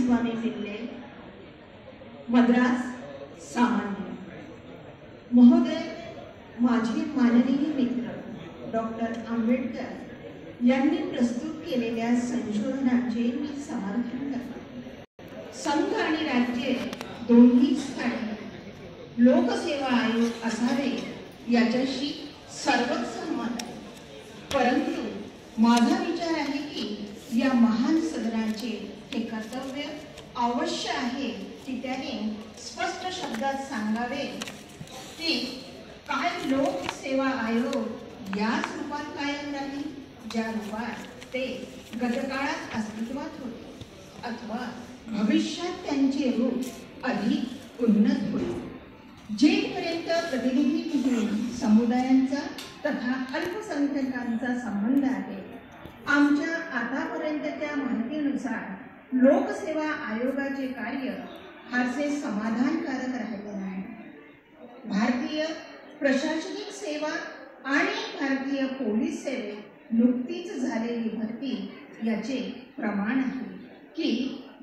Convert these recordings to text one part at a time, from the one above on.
स्वामी पिल्ले, मद्रास सामान्य। महोदय, माझे माननीय मित्र डॉक्टर आंबेडकर यांनी प्रस्तुत केलेल्या संशोधनाचे मी समर्थन करतो। संघ आणि राज्य दोन्ही स्थानी लोकसेवा आयोग असावे याच्याशी सर्वच सहमत आहे, परंतु माझा विचार आहे की या महान सदनाचे हे कर्तव्य अवश्य आहे की त्याने स्पष्ट शब्दात सांगावे की काय लोकसेवा आयोग याच रूपात कायम राहील ज्या रूपात ते गतकाळात अस्तित्वात होते, अथवा भविष्यात त्यांचे रूप अधिक उन्नत होईल। जेपर्यंत प्रतिनिधी म्हणून समुदायांचा तथा अल्पसंख्याकांचा संबंध आहे, आमच्या आतापर्यंतच्या माहितीनुसार लोकसेवा आयोगाचे कार्य फारसे समाधानकारक राहिले नाही। भारतीय प्रशासनिक सेवा आणि भारतीय पोलीस सेवेत नुकतीच झालेली भरती याचे प्रमाण आहे की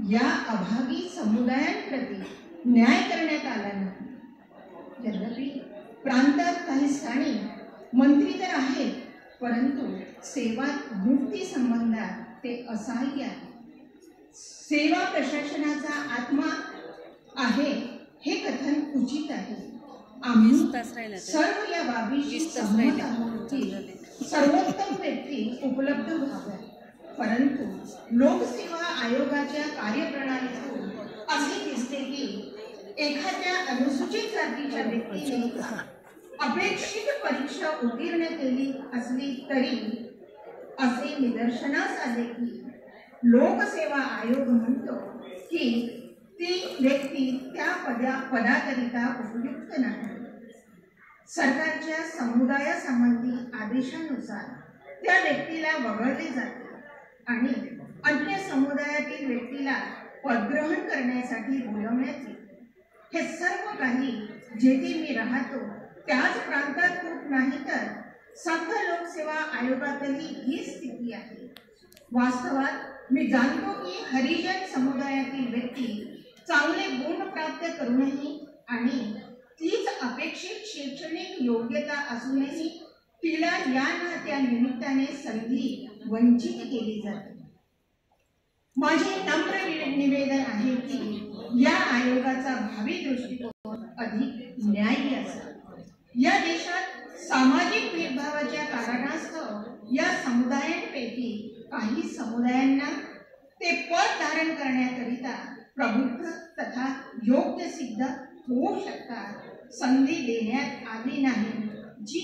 या अभावी समुदायांप्रती न्याय करण्यात आला नाही। यद्यपि प्रांतात काही स्थानी मंत्री तर आहेत, परंतु सेवा मुक्ती संबंधात ते असहाय्य आहे। सेवा प्रशासनाचा आत्मा आहे हे कथन उचित आहे। आम्ही सर्व या बाबीशी सहमत आहोत की सर्वोत्तम व्यक्ती उपलब्ध व्हाव्यात, परंतु लोकसेवा आयोगाच्या कार्यप्रणालीतून असे दिसते की एखाद्या अनुसूचित जातीच्या व्यक्तीने अपेक्षित परीक्षा उत्तीर्ण केली असली तरी असे निदर्शनास आले की लोकसेवा आयोग म्हणतो की ती व्यक्ती त्या पदाकरिता उपयुक्त नाही। सरकारच्या समुदायासंबंधी आदेशानुसार त्या व्यक्तीला वगळले जाते आणि अन्य समुदायातील व्यक्तीला पदग्रहण करण्यासाठी बोलवण्यात येते। हे सर्व काही जेथे मी राहतो त्याच प्रांतात होत नाही, तर संघ लोकसेवा आयोगातही ही स्थिती आहे। वास्तवात मी जाणतो की हरिजन समुदायातील व्यक्ती चांगले गुण प्राप्त करूनही आणि तीच अपेक्षित शैक्षणिक योग्यता असूनही तिला या ना त्या निमित्ताने संधी वंचित केली जाते। माझे नम्र निवेदन आहे की या आयोगाचा भावी दृष्टिकोन अधिक न्यायी असावा। या देशात सामाजिक भेदभावाच्या कारणास्तव या समुदायांपैकी काही समुदायांना ते पद धारण करण्याकरिता प्रबुद्ध तथा योग्य सिद्ध होऊ शकतात संधी देण्यात आली नाही जी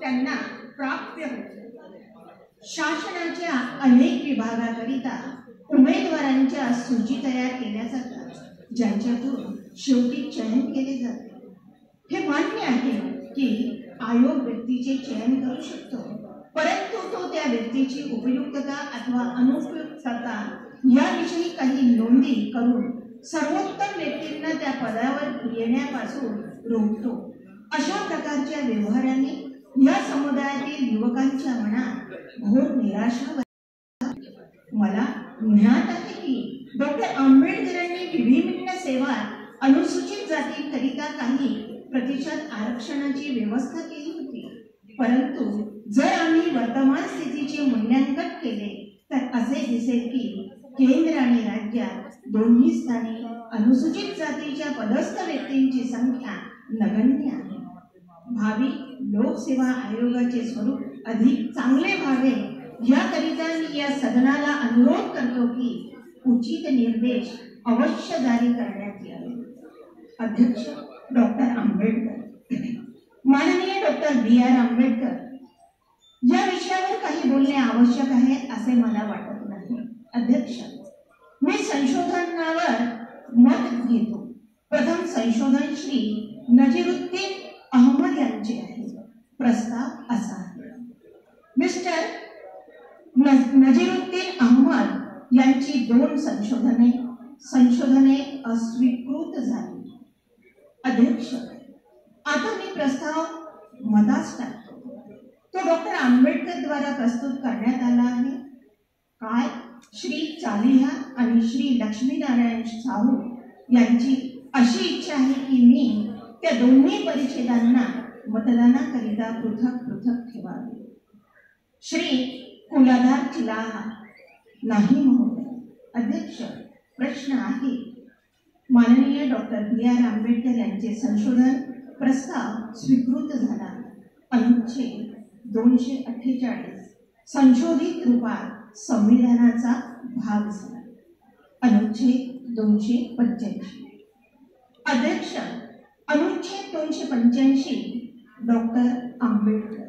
त्यांना प्राप्य होती। शासनाच्या अनेक विभागाकरिता उमेदवारांच्या सूची तयार केल्या जातात, ज्यांच्यातून शेवटी चयन केले जाते। हे मान्य आहे की आयोग व्यक्तीचे चयन करू शकतो, परंतु तो त्या व्यक्तीची उपयुक्तता अथवा अनुपयुक्तता याविषयी काही नोंदी करून सर्वोत्तम व्यक्तींना त्या पदावर येण्यापासून रोखतो। अशा प्रकारच्या व्यवहाराने या समुदायातील युवकांच्या मनात घोर निराशा। मला ज्ञात आहे की डॉक्टर आंबेडकरांनी विभिन्न सेवा अनुसूचित जातींकरिता काही प्रतिशत आरक्षणाची व्यवस्था केली होती, परंतु जर आम्ही वर्तमान स्थितीचे मूल्यांकन केले तर असे दिसेल की केंद्र आणि राज्यात दोन्ही स्थानी अनुसूचित जातीच्या पदस्थ व्यक्तींची संख्या नगण्य आहे। भावी लोकसेवा आयोगाचे स्वरूप अधिक चांगले व्हावे याकरिता मी या सदनाला अनुरोध करतो की उचित निर्देश अवश्य जारी करण्यात यावे। अध्यक्ष डॉक्टर आंबेडकर, माननीय डॉक्टर B.R. आंबेडकर, या विषयावर काही बोलणे आवश्यक आहे असे मला वाटत नाही। अध्यक्ष, मी संशोधनावर मत घेतो। प्रथम संशोधन श्री नजीरुद्दीन अहमद यांचे आहे। प्रस्ताव असा आहे, मिस्टर नजीरुद्दीन अहमद यांची 2 संशोधने अस्वीकृत झाली। अध्यक्ष, आता मी प्रस्ताव मतास टाकतो। तो डॉक्टर आंबेडकर द्वारा प्रस्तुत करण्यात आला आहे। काय श्री चालिहा आणि श्री लक्ष्मीनारायण साहू यांची अशी इच्छा आहे की मी त्या दोन्ही परिच्छेदांना मतदानाकरिता पृथक पृथक ठेवावे. श्री कुलाधार चिलाहा. नाही महोदय. अध्यक्ष, प्रश्न आहे. माननीय डॉक्टर B.R. आंबेडकर यांचे संशोधन प्रस्ताव स्वीकृत झाला. अनुच्छेद 248 संशोधित रूपात संविधानाचा भाग झाला. अनुच्छेद 285. अध्यक्ष, अनुच्छेद 285 डॉक्टर आंबेडकर.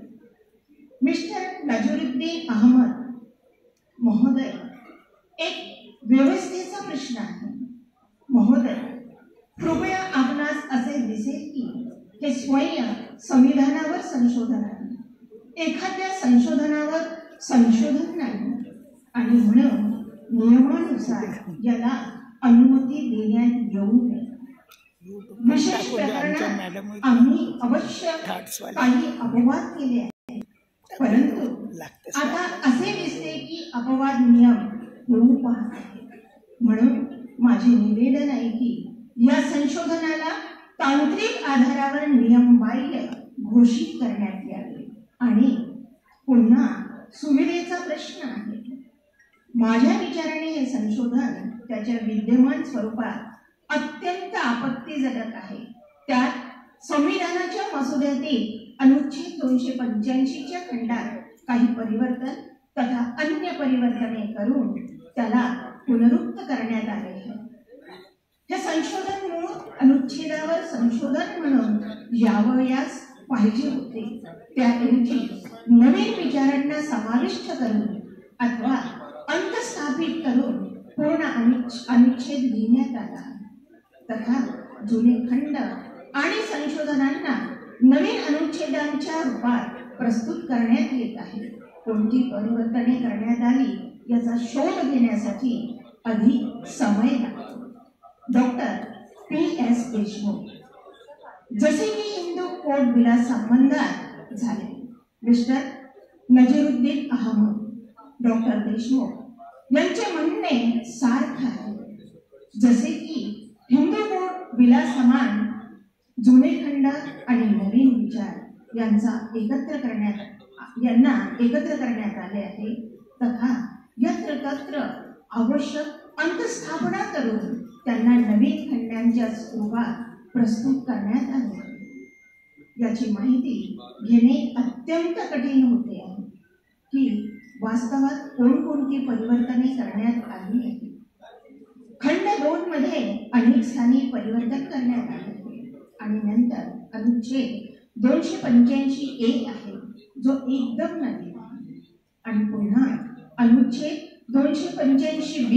मिस्टर नजरुद्दीन अहमद महोदय, एक व्यवस्थेचा प्रश्न आहे. महोदय, कृपया आपणास असे दिसेल की हे स्वयं संविधानावर संशोधन आहे. एखाद्या संशोधनावर संशोधन नाही आणि म्हणून नियमानुसार याला अनुमती देण्यात येऊ नये. विशेष प्रकरणात आम्ही अवश्य काही अपवाद केले आहेत, परंतु आता असे दिसते की अपवाद नियम होऊ पाहत आहे. म्हणून माझे निवेदन आहे की या संशोधनाला तांत्रिक आधारावर नियमबाह्य घोषित करण्यात यावे. आणि पुन्हा सुविधेचा प्रश्न आहे. माझ्या विचाराने हे संशोधन त्याच्या विद्यमान स्वरूपात अत्यंत आपत्तीजनक आहे. त्यात संविधानाच्या मसुद्यातील अनुच्छेद 285च्या खंडात काही परिवर्तन तथा अन्य परिवर्तने करून त्याला पुनरुक्त करण्यात आले आहे. हे संशोधन मूळ अनुच्छेदावर संशोधन म्हणून यावयास पाहिजे होते. त्याऐवजी नवीन विचारांना समाविष्ट करून अथवा अंत स्थापित करून पूर्ण अनुच्छेद लिहिण्यात आला. तथा जुने खंड आणि संशोधनांना नवीन अनुच्छेदांच्या रूपात प्रस्तुत करण्यात येत आहे. कोणती परिवर्तने करण्यात आली याचा शोध घेण्यासाठी अधिक समय लागतो. Doctor P.S. देशमुख. जसे की हिंदू कोड बिलासंबंधात झाले. मिस्टर नजरुद्दीन अहमद डॉक्टर देशमुख यांचे म्हणणे सारखे आहे. जसे की हिंदू कोड बिलासमान जुने खंड आणि नवीन विचार एकत्र करण्यात आले आहे, तथा यत्र तत्र आवश्यक अंतस्थापना करून त्यांना नवीन खंडांच्या स्वरूपात प्रस्तुत करण्यात आले. याची माहिती घेणे अत्यंत कठीण होते आहे की वास्तवात कोणकोणती परिवर्तने करण्यात आली आहेत. खंड 2 मध्ये अनेक स्थानी परिवर्तन करण्यात आले आणि नंतर अनुच्छेद 285A आहे जो एकदम नवीन आहे. आणि पुन्हा अनुच्छेद 285B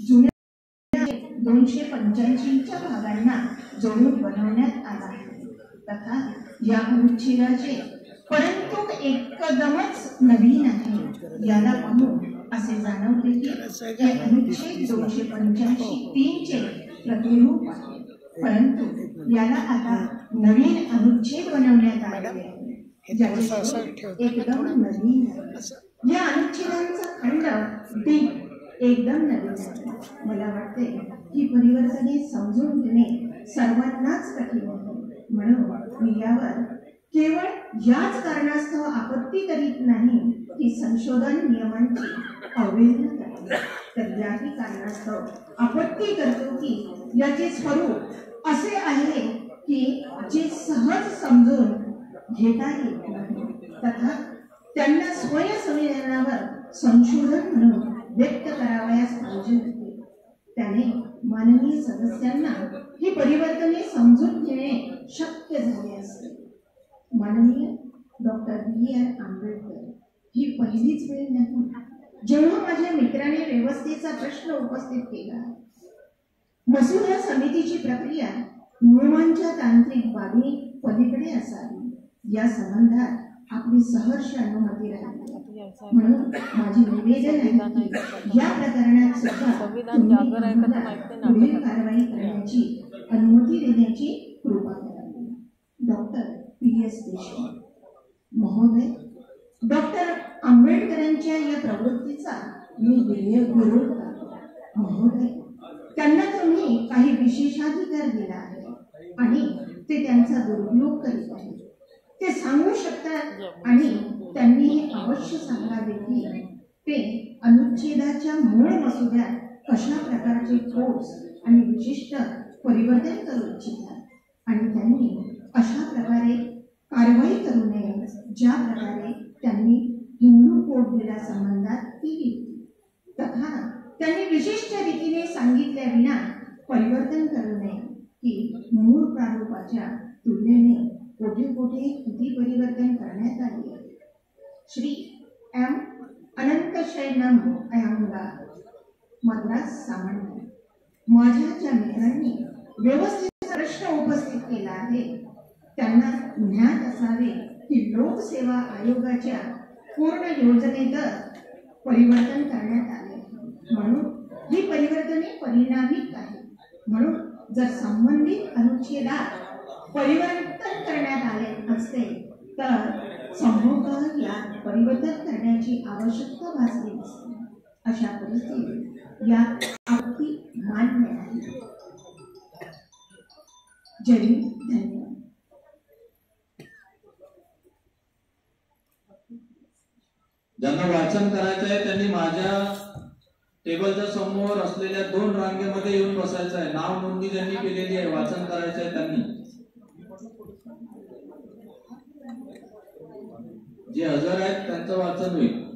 जुन्या 285च्या भागांना जोडून बनवण्यात आला आहे. तथा या अनुच्छेदाचे परंतु एकदमच नवीन आहे. याला पाहून असे जाणवते की हे अनुच्छेद 285(3)चे प्रतिरूप आहे, परंतु याला आता नवीन अनुच्छेद बनवण्यात आले आहे ज्याचे एकदम नवीन आहे. या अनुच्छेदांचा खंड D एकदम नवीन आहे. मला वाटते की परिवर्तने समजून घेणे सर्वांनाच कठीण आहे. म्हणून मी यावर केवळ याच कारणास्तव आपत्ती करीत नाही की संशोधन नियमांची अवहेलना करते, तर याही कारणास्तव आपत्ती करतो की याचे स्वरूप असे आहे की जे सहज समजून घेता येत नाही, तथा त्यांना स्वयंसंविधानावर संशोधन म्हणून व्यक्त करावयास पाहिजे होते. त्याने माननीय सदस्यांना ही परिवर्तने समजून घेणे शक्य झाले असते. माननीय डॉक्टर B.R. आंबेडकर ही पहिलीच वेळ नाही जेव्हा माझ्या मित्राने व्यवस्थेचा प्रश्न उपस्थित केला. मसुदा समितीची प्रक्रिया नियमांच्या तांत्रिक बाबी पलीकडे असावी या संबंधात आपली सहर्ष अनुमती राहिली. म्हणून माझे निवेदन आहे की या प्रकरणात सुद्धा पुढील कारवाई करण्याची अनुमती देण्याची कृपा करावी. Doctor P.S. देशमुख महोदय, डॉक्टर आंबेडकरांच्या या प्रवृत्तीचा मी विरोध करतो. महोदय, विशेषाधिकार दिला आहे आणि ते त्यांचा दुरुपयोग करीत आहेत. ते सांगू शकतात आणि त्यांनी अवश्य सांगावे की ते अनुच्छेदाच्या मूळ मसुद्यात कशा प्रकारचे कोर्स आणि विशिष्ट परिवर्तन करू इच्छितात आणि त्यांनी अशा प्रकारे कारवाई करू नये ज्या प्रकारे त्यांनी हिंदू कोड बिला संबंधात केली तथा त्यांनी विशिष्ट रीतीने सांगितल्या विना परिवर्तन करू नये की मूळ प्रारूपाच्या तुलनेने कोठे कोठे किती परिवर्तन करण्यात आले. श्री एम अनंत शैनम अयंगार, मद्रास सामान्य. माझ्या ज्या मित्रांनी व्यवस्थित प्रश्न उपस्थित केला आहे त्यांना ज्ञात असावे की लोकसेवा आयोगाच्या पूर्ण योजनेतच परिवर्तन करण्यात आले म्हणून ही परिवर्तने परिणामिक आहेत. म्हणून जर संबंधित अनुच्छेदात परिवर्तन करण्यात आले असते तर संभवतः यात परिवर्तन करण्याची आवश्यकता भासली नसती. अशा परिस्थितीत यात आपत्ती मान्य आहे. जय हिंद. धन्यवाद. ज्यांना वाचन करायचं आहे त्यांनी माझ्या टेबलच्या समोर असलेल्या 2 रांगेमध्ये येऊन बसायचं आहे. नाव नोंदणी ज्यांनी केलेली आहे वाचन करायचं आहे त्यांनी, जे हजर आहेत त्यांचं वाचन होईल.